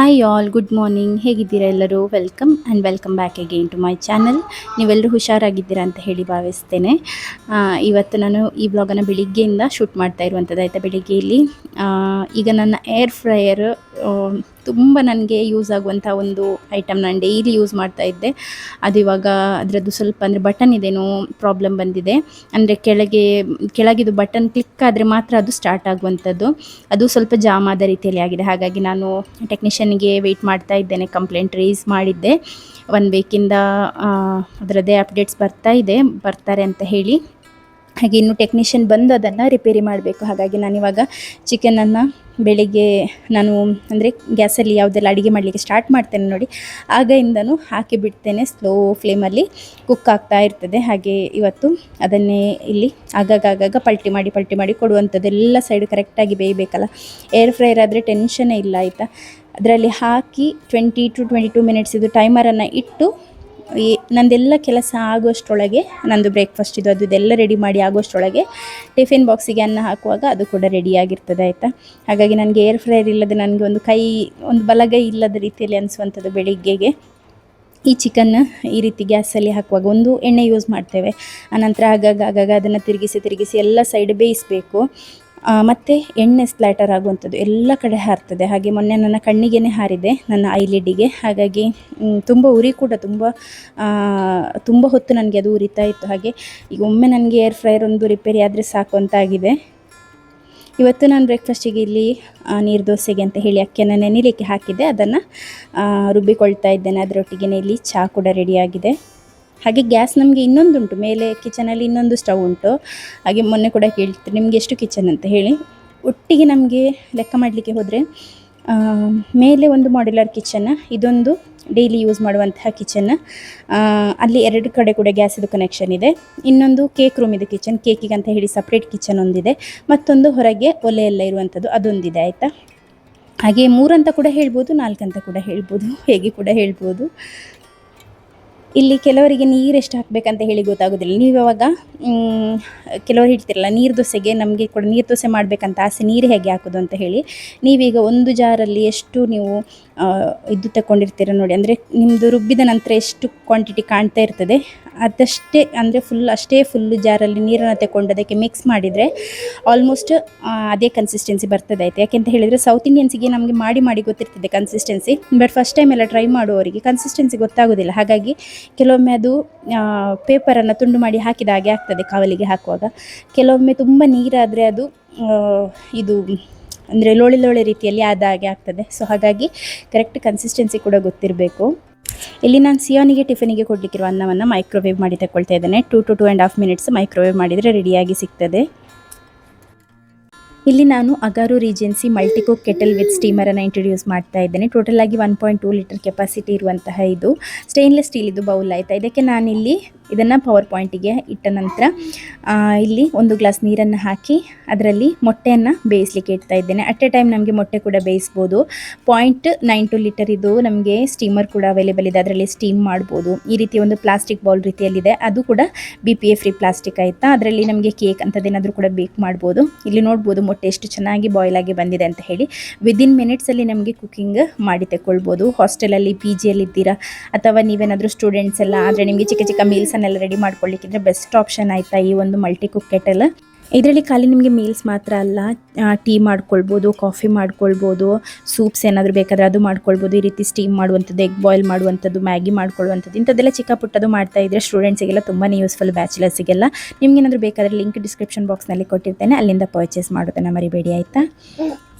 Hi all, good morning. ಹೇಗಿದ್ದೀರಾ ಎಲ್ಲರೂ? Welcome back again to my channel. ನೀವೆಲ್ಲರೂ ಹುಷಾರಾಗಿದ್ದೀರಾ ಅಂತ ಹೇಳಿ ಭಾವಿಸ್ತೇನೆ. ಇವತ್ತು ನಾನು ಈ ವ್ಲಾಗನ್ನು ಬೆಳಿಗ್ಗೆಯಿಂದ ಶೂಟ್ ಮಾಡ್ತಾ ಇರುವಂಥದ್ದು ಆಯಿತಾ. ಬೆಳಿಗ್ಗೆ ಇಲ್ಲಿ ಈಗ ನನ್ನ ಏರ್ ಫ್ರೈಯರ್ ತುಂಬ ನನಗೆ ಯೂಸ್ ಆಗುವಂಥ ಒಂದು ಐಟಮ್ ನಾನು ಡೈಲಿ ಯೂಸ್ ಮಾಡ್ತಾ ಇದ್ದೆ. ಅದು ಇವಾಗ ಅದರದ್ದು ಸ್ವಲ್ಪ ಅಂದರೆ ಬಟನ್ ಇದೇನೋ ಪ್ರಾಬ್ಲಮ್ ಬಂದಿದೆ. ಅಂದರೆ ಕೆಳಗಿದು ಬಟನ್ ಕ್ಲಿಕ್ ಆದರೆ ಮಾತ್ರ ಅದು ಸ್ಟಾರ್ಟ್ ಆಗುವಂಥದ್ದು. ಅದು ಸ್ವಲ್ಪ ಜಾಮ್ ಆದ ರೀತಿಯಲ್ಲಿ ಆಗಿದೆ. ಹಾಗಾಗಿ ನಾನು ಟೆಕ್ನಿಷಿಯನ್ಗೆ ವೆಯ್ಟ್ ಮಾಡ್ತಾ ಇದ್ದೇನೆ. ಕಂಪ್ಲೇಂಟ್ ರೈಸ್ ಮಾಡಿದ್ದೆ. 1 ವೀಕಿಂದ ಅದರದ್ದೇ ಅಪ್ಡೇಟ್ಸ್ ಬರ್ತಾರೆ ಅಂತ ಹೇಳಿ. ಹಾಗೆ ಇನ್ನು ಟೆಕ್ನಿಷಿಯನ್ ಬಂದು ಅದನ್ನು ರಿಪೇರಿ ಮಾಡಬೇಕು. ಹಾಗಾಗಿ ನಾನಿವಾಗ ಚಿಕನನ್ನು ಬೆಳಿಗ್ಗೆ ನಾನು ಅಂದರೆ ಗ್ಯಾಸಲ್ಲಿ ಯಾವುದೆಲ್ಲ ಅಡುಗೆ ಮಾಡಲಿಕ್ಕೆ ಸ್ಟಾರ್ಟ್ ಮಾಡ್ತೇನೆ ನೋಡಿ, ಆಗಿಂದನೂ ಹಾಕಿ ಬಿಡ್ತೇನೆ. ಸ್ಲೋ ಫ್ಲೇಮಲ್ಲಿ ಕುಕ್ ಆಗ್ತಾ ಇರ್ತದೆ. ಹಾಗೆ ಇವತ್ತು ಅದನ್ನೇ ಇಲ್ಲಿ ಆಗಾಗ ಪಲ್ಟಿ ಮಾಡಿ ಕೊಡುವಂಥದ್ದು. ಎಲ್ಲ ಸೈಡ್ ಕರೆಕ್ಟಾಗಿ ಬೇಯಬೇಕಲ್ಲ. ಏರ್ ಫ್ರೈಯರ್ ಆದರೆ ಟೆನ್ಷನ್ನೇ ಇಲ್ಲ ಆಯಿತಾ. ಅದರಲ್ಲಿ ಹಾಕಿ 20 to 22 ಮಿನಿಟ್ಸ್ ಇದು ಟೈಮರನ್ನು ಇಟ್ಟು ನಂದೆಲ್ಲ ಕೆಲಸ ಆಗುವಷ್ಟರೊಳಗೆ, ನಂದು ಬ್ರೇಕ್ಫಾಸ್ಟ್ ಇದೆಲ್ಲ ರೆಡಿ ಮಾಡಿ ಆಗುವಷ್ಟರೊಳಗೆ ಟಿಫಿನ್ ಬಾಕ್ಸಿಗೆ ಅನ್ನ ಹಾಕುವಾಗ ಅದು ಕೂಡ ರೆಡಿಯಾಗಿರ್ತದೆ ಆಯಿತಾ. ಹಾಗಾಗಿ ನನಗೆ ಏರ್ ಫ್ರೈಯರ್ ಇಲ್ಲದೆ ನನಗೆ ಒಂದು ಬಲಗೈ ಇಲ್ಲದ ರೀತಿಯಲ್ಲಿ ಅನಿಸುವಂಥದ್ದು. ಬೆಳಿಗ್ಗೆಗೆ ಈ ಚಿಕನ್ ಈ ರೀತಿ ಗ್ಯಾಸಲ್ಲಿ ಹಾಕುವಾಗ ಒಂದು ಎಣ್ಣೆ ಯೂಸ್ ಮಾಡ್ತೇವೆ. ಆನಂತರ ಆಗಾಗ ಅದನ್ನು ತಿರುಗಿಸಿ ಎಲ್ಲ ಸೈಡ್ ಬೇಯಿಸಬೇಕು. ಮತ್ತು ಎಣ್ಣೆ ಸ್ಪ್ಲಾಟರ್ ಆಗುವಂಥದ್ದು ಎಲ್ಲ ಕಡೆ ಹಾರ್ತದೆ. ಹಾಗೆ ಮೊನ್ನೆ ನನ್ನ ಕಣ್ಣಿಗೆ ಹಾರಿದೆ, ನನ್ನ ಐಲಿಡ್ಡಿಗೆ. ಹಾಗಾಗಿ ತುಂಬ ಉರಿ ಕೂಡ ತುಂಬ ಹೊತ್ತು ನನಗೆ ಅದು ಉರಿತಾ ಇತ್ತು. ಹಾಗೆ ಈಗ ಒಮ್ಮೆ ನನಗೆ ಏರ್ ಫ್ರೈಯರ್ ಒಂದು ರಿಪೇರಿ ಆದರೆ ಸಾಕು ಅಂತ ಆಗಿದೆ. ಇವತ್ತು ನಾನು ಬ್ರೇಕ್ಫಾಸ್ಟಿಗೆ ಇಲ್ಲಿ ನೀರು ದೋಸೆಗೆ ಅಂತ ಹೇಳಿ ಅಕ್ಕಿಯನ್ನು ನೆನೆಯಲಿಕ್ಕೆ ಹಾಕಿದ್ದೆ. ಅದನ್ನು ರುಬ್ಬಿಕೊಳ್ತಾ ಇದ್ದೇನೆ. ಅದರೊಟ್ಟಿಗೆ ಇಲ್ಲಿ ಚಹಾ ಕೂಡ ರೆಡಿಯಾಗಿದೆ. ಹಾಗೆ ಗ್ಯಾಸ್ ನಮಗೆ ಇನ್ನೊಂದುಂಟು, ಮೇಲೆ ಕಿಚನಲ್ಲಿ ಇನ್ನೊಂದು ಸ್ಟವ್ ಉಂಟು. ಹಾಗೆ ಮೊನ್ನೆ ಕೂಡ ಕೇಳ್ತೀರಿ ನಿಮಗೆ ಎಷ್ಟು ಕಿಚನ್ ಅಂತ ಹೇಳಿ. ಒಟ್ಟಿಗೆ ನಮಗೆ ಲೆಕ್ಕ ಮಾಡಲಿಕ್ಕೆ ಹೋದರೆ ಮೇಲೆ ಒಂದು ಮಾಡ್ಯುಲರ್ ಕಿಚನ್, ಇದೊಂದು ಡೈಲಿ ಯೂಸ್ ಮಾಡುವಂತಹ ಕಿಚನ್. ಅಲ್ಲಿ 2 ಕಡೆ ಕೂಡ ಗ್ಯಾಸಿದು ಕನೆಕ್ಷನ್ ಇದೆ. ಇನ್ನೊಂದು ಕೇಕ್ ರೂಮ್ ಇದೆ ಕಿಚನ್, ಕೇಕಿಗೆ ಅಂತ ಹೇಳಿ ಸಪ್ರೇಟ್ ಕಿಚನ್ ಒಂದಿದೆ. ಮತ್ತೊಂದು ಹೊರಗೆ ಒಲೆ ಎಲ್ಲ ಇರುವಂಥದ್ದು ಅದೊಂದಿದೆ ಆಯಿತಾ. ಹಾಗೆ 3 ಅಂತ ಕೂಡ ಹೇಳ್ಬೋದು, 4 ಅಂತ ಕೂಡ ಹೇಳ್ಬೋದು, ಹೇಗೆ ಕೂಡ ಹೇಳ್ಬೋದು. ಇಲ್ಲಿ ಕೆಲವರಿಗೆ ನೀರು ಎಷ್ಟು ಹಾಕಬೇಕಂತ ಹೇಳಿ ಗೊತ್ತಾಗೋದಿಲ್ಲ. ನೀವು ಯಾವಾಗ ಕೆಲವರು ಹೇಳ್ತಿರಲ್ಲ ನೀರು ದೋಸೆಗೆ, ನಮಗೆ ಕೂಡ ನೀರು ದೋಸೆ ಮಾಡಬೇಕಂತ ಆಸೆ, ನೀರು ಹೇಗೆ ಹಾಕೋದು ಅಂತ ಹೇಳಿ. ನೀವೀಗ ಒಂದು ಜಾರಲ್ಲಿ ಎಷ್ಟು ನೀವು ಇದು ತಗೊಂಡಿರ್ತೀರ ನೋಡಿ, ಅಂದರೆ ನಿಮ್ಮದು ರುಬ್ಬಿದ ನಂತರ ಎಷ್ಟು ಕ್ವಾಂಟಿಟಿ ಕಾಣ್ತಾ ಇರ್ತದೆ ಅದಷ್ಟೇ, ಅಂದರೆ ಅಷ್ಟೇ ಫುಲ್ಲು ಜಾರಲ್ಲಿ ನೀರನ್ನು ತಗೊಂಡು ಅದಕ್ಕೆ ಮಿಕ್ಸ್ ಮಾಡಿದರೆ ಆಲ್ಮೋಸ್ಟ್ ಅದೇ ಕನ್ಸಿಸ್ಟೆನ್ಸಿ ಬರ್ತದೆ ಆಯಿತು. ಯಾಕೆಂತ ಹೇಳಿದರೆ ಸೌತ್ ಇಂಡಿಯನ್ಸಿಗೆ ನಮಗೆ ಮಾಡಿ ಗೊತ್ತಿರ್ತದೆ ಕನ್ಸಿಸ್ಟೆನ್ಸಿ, ಬಟ್ ಫಸ್ಟ್ ಟೈಮ್ ಎಲ್ಲ ಟ್ರೈ ಮಾಡುವವರಿಗೆ ಕನ್ಸಿಸ್ಟೆನ್ಸಿ ಗೊತ್ತಾಗೋದಿಲ್ಲ. ಹಾಗಾಗಿ ಕೆಲವೊಮ್ಮೆ ಅದು ಪೇಪರನ್ನು ತುಂಡು ಮಾಡಿ ಹಾಕಿದ ಹಾಗೆ ಆಗ್ತದೆ ಕಾವಲಿಗೆ ಹಾಕುವಾಗ. ಕೆಲವೊಮ್ಮೆ ತುಂಬ ನೀರಾದರೆ ಅದು ಇದು ಅಂದರೆ ಲೋಳೆ ರೀತಿಯಲ್ಲಿ ಆದ ಹಾಗೆ ಆಗ್ತದೆ. ಸೊ ಹಾಗಾಗಿ ಕರೆಕ್ಟ್ ಕನ್ಸಿಸ್ಟೆನ್ಸಿ ಕೂಡ ಗೊತ್ತಿರಬೇಕು. ಇಲ್ಲಿ ನಾನು ಸಿಯೋನಿಗೆ ಟಿಫಿನಿಗೆ ಕೊಡಲಿಕ್ಕಿರುವ ಅನ್ನವನ್ನು ಮೈಕ್ರೋವೇವ್ ಮಾಡಿ ತಗೊಳ್ತಾ ಇದ್ದೇನೆ. 2 to 2.5 ಮಿನಿಟ್ಸ್ ಮೈಕ್ರೋವೇವ್ ಮಾಡಿದರೆ ರೆಡಿಯಾಗಿ ಸಿಗ್ತದೆ. ಇಲ್ಲಿ ನಾನು ಅಗಾರು ರೀಜೆನ್ಸಿ ಮಲ್ಟಿಕುಕ್ ಕೆಟಲ್ ವಿತ್ ಸ್ಟೀಮರನ್ನು ಇಂಟ್ರೊಡ್ಯೂಸ್ ಮಾಡ್ತಾ ಇದ್ದೇನೆ. ಟೋಟಲಾಗಿ 1.2 ಲೀಟರ್ ಕೆಪಾಸಿಟಿ ಇರುವಂತಹ ಇದು ಸ್ಟೇನ್ಲೆಸ್ ಸ್ಟೀಲ್ ಇದು ಬೌಲ್ ಆಯಿತಾ. ಇದಕ್ಕೆ ನಾನಿಲ್ಲಿ ಇದನ್ನು ಪವರ್ ಪಾಯಿಂಟಿಗೆ ಇಟ್ಟ ನಂತರ ಇಲ್ಲಿ 1 ಗ್ಲಾಸ್ ನೀರನ್ನು ಹಾಕಿ ಅದರಲ್ಲಿ ಮೊಟ್ಟೆಯನ್ನು ಬೇಯಿಸಲಿಕ್ಕೆ ಇಡ್ತಾ ಇದ್ದೇನೆ. ಅಟ್ ಎ ಟೈಮ್ ನಮಗೆ ಮೊಟ್ಟೆ ಕೂಡ ಬೇಯಿಸ್ಬೋದು. 0.92 ಲೀಟರ್ ಇದು ನಮಗೆ ಸ್ಟೀಮರ್ ಕೂಡ ಅವೈಲೇಬಲ್ ಇದೆ, ಅದರಲ್ಲಿ ಸ್ಟೀಮ್ ಮಾಡ್ಬೋದು. ಈ ರೀತಿ ಒಂದು ಪ್ಲಾಸ್ಟಿಕ್ ಬೌಲ್ ರೀತಿಯಲ್ಲಿದೆ, ಅದು ಕೂಡ BPA ಫ್ರೀ ಪ್ಲಾಸ್ಟಿಕ್ ಆಯಿತಾ. ಅದರಲ್ಲಿ ನಮಗೆ ಕೇಕ್ ಅಂಥದ್ದೇನಾದರೂ ಕೂಡ ಬೇಕ್ ಮಾಡ್ಬೋದು. ಇಲ್ಲಿ ನೋಡ್ಬೋದು ಮೊಟ್ಟೆ ಎಷ್ಟು ಚೆನ್ನಾಗಿ ಬಾಯ್ಲ್ ಆಗಿ ಬಂದಿದೆ ಅಂತ ಹೇಳಿ. ವಿದಿನ್ ಮಿನಿಟ್ಸಲ್ಲಿ ನಮಗೆ ಕುಕ್ಕಿಂಗ್ ಮಾಡಿ ತಗೊಳ್ಬೋದು. ಹಾಸ್ಟೆಲಲ್ಲಿ PGಯಲ್ಲಿ ಇದ್ದೀರಾ ಅಥವಾ ನೀವೇನಾದರೂ ಸ್ಟೂಡೆಂಟ್ಸ್ ಎಲ್ಲ ಆದರೆ ನಿಮಗೆ ಚಿಕ್ಕ ಮೀಲ್ಸನ್ನೆಲ್ಲ ರೆಡಿ ಮಾಡ್ಕೊಳ್ಳಿಕ್ಕಿದ್ರೆ ಬೆಸ್ಟ್ ಆಪ್ಷನ್ ಆಯಿತಾ ಈ ಒಂದು ಮಲ್ಟಿ ಕುಕ್ ಕೆಟಲ್. ಇದರಲ್ಲಿ ಖಾಲಿ ನಿಮಗೆ ಮೀಲ್ಸ್ ಮಾತ್ರ ಅಲ್ಲ, ಟೀ ಮಾಡ್ಕೊಳ್ಬೋದು, ಕಾಫಿ ಮಾಡ್ಕೊಳ್ಬೋದು, ಸೂಪ್ಸ್ ಏನಾದರೂ ಬೇಕಾದರೆ ಅದು ಮಾಡ್ಕೊಳ್ಬೋದು. ಈ ರೀತಿ ಸ್ಟೀಮ್ ಮಾಡುವಂಥದ್ದು, ಎಗ್ ಬಾಯ್ಲ್ ಮಾಡುವಂಥದ್ದು, ಮ್ಯಾಗಿ ಮಾಡ್ಕೊಳ್ಳುವಂಥದ್ದು, ಇಂಥದ್ದೆಲ್ಲ ಚಿಕ್ಕ ಪುಟ್ಟದು ಮಾಡ್ತಾ ಇದ್ದರೆ ಸ್ಟೂಡೆಂಟ್ಸಿಗೆಲ್ಲ ತುಂಬಾ ಯೂಸ್ಫುಲ್. ಬ್ಯಾಚುಲರ್ಸಿಗೆಲ್ಲ ನಿಮಗೇನಾದರೂ ಬೇಕಾದರೆ ಲಿಂಕ್ ಡಿಸ್ಕ್ರಿಪ್ಷನ್ ಬಾಕ್ಸ್ನಲ್ಲಿ ಕೊಟ್ಟಿರ್ತೇನೆ, ಅಲ್ಲಿಂದ ಪರ್ಚೇಸ್ ಮಾಡೋದನ್ನು ಮರಿಬೇಡಿ ಆಯಿತಾ.